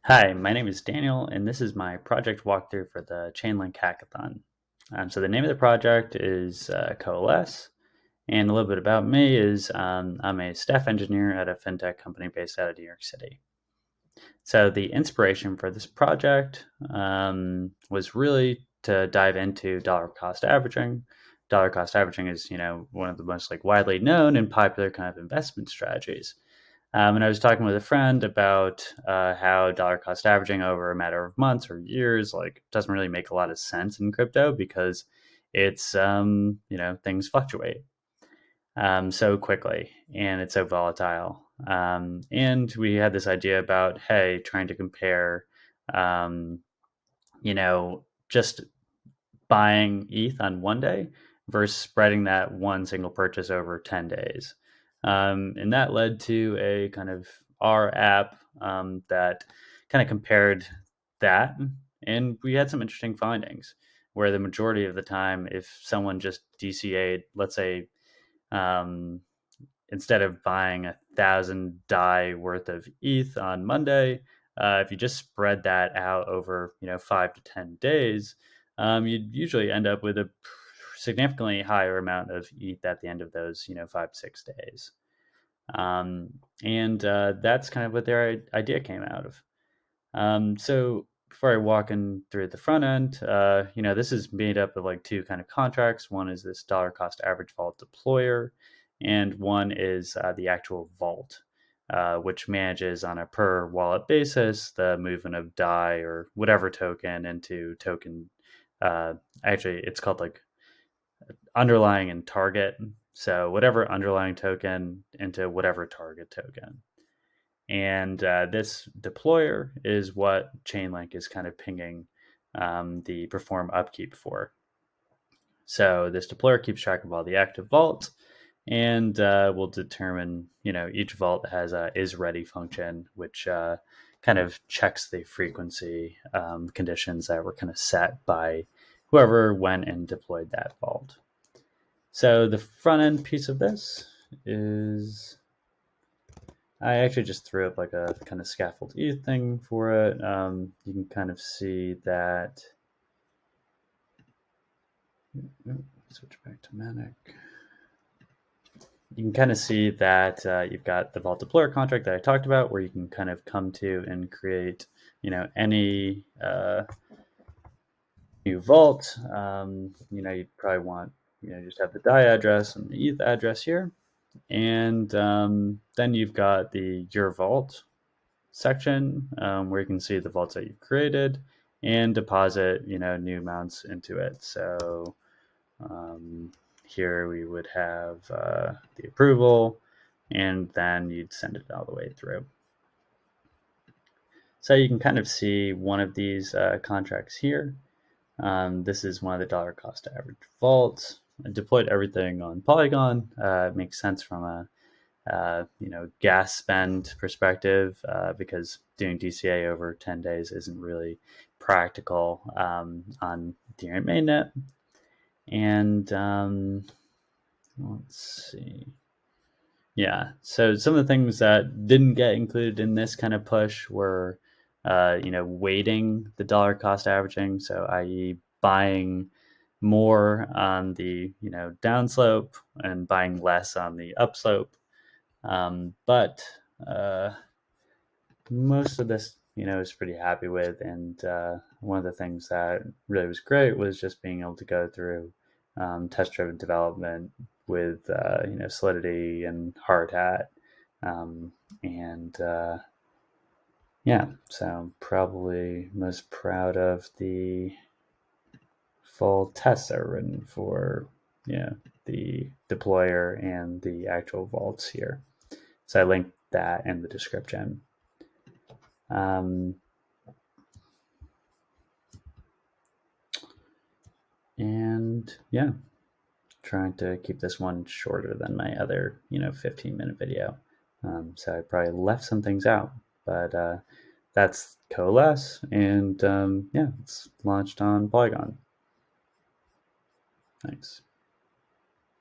Hi, my name is Daniel, and this is my project walkthrough for the Chainlink Hackathon. So the name of the project is Coalesce, and a little bit about me is I'm a staff engineer at a fintech company based out of New York City. So the inspiration for this project was really to dive into dollar cost averaging. Dollar cost averaging is, one of the most widely known and popular kind of investment strategies. And I was talking with a friend about how dollar cost averaging over a matter of months or years doesn't really make a lot of sense in crypto because it's things fluctuate so quickly and it's so volatile. And we had this idea about trying to compare, um, just buying ETH on one day versus spreading that one single purchase over 10 days. And that led to a kind of R app that kind of compared that. And we had some interesting findings where the majority of the time, if someone just DCA'd, let's say, um, instead of buying 1,000 DAI worth of ETH on Monday, if you just spread that out over 5 to 10 days, you'd usually end up with a significantly higher amount of ETH at the end of those 5 to 6 days. Um, and that's kind of what their idea came out of. So before I walk in through the front end, this is made up of two kind of contracts. One is this dollar cost average vault deployer, and one is the actual vault, which manages on a per wallet basis the movement of DAI or whatever token into token. Actually, it's called underlying and target. So whatever underlying token into whatever target token. And this deployer is what Chainlink is kind of pinging the perform upkeep for. So this deployer keeps track of all the active vaults and will determine, each vault has a is ready function, which kind of checks the frequency conditions that were kind of set by whoever went and deployed that vault. So the front end piece of this is I actually just threw up a kind of scaffold ETH thing for it. You can kind of see that. Switch back to Manic. You can kind of see that you've got the Vault Deployer contract that I talked about, where you can kind of come to and create, any new vault. You'd probably want, just have the DAI address and the ETH address here. And then you've got the Your Vault section where you can see the vaults that you've created and deposit new amounts into it. So here we would have the approval, and then you'd send it all the way through. So you can kind of see one of these contracts here. This is one of the dollar cost average vaults. I deployed everything on Polygon. It makes sense from a gas spend perspective, because doing DCA over 10 days isn't really practical on Ethereum mainnet. And let's see. Yeah, so some of the things that didn't get included in this kind of push were, weighting the dollar cost averaging, so i.e. buying more on the, downslope and buying less on the upslope. But most of this, is pretty happy with. And one of the things that really was great was just being able to go through test-driven development with, Solidity and Hard Hat. And yeah, so I'm probably most proud of the full tests that are written for, the deployer and the actual vaults here. So I linked that in the description. Um, and yeah, trying to keep this one shorter than my other, 15-minute video. So I probably left some things out, but that's Coalesce, and yeah, it's launched on Polygon. Thanks.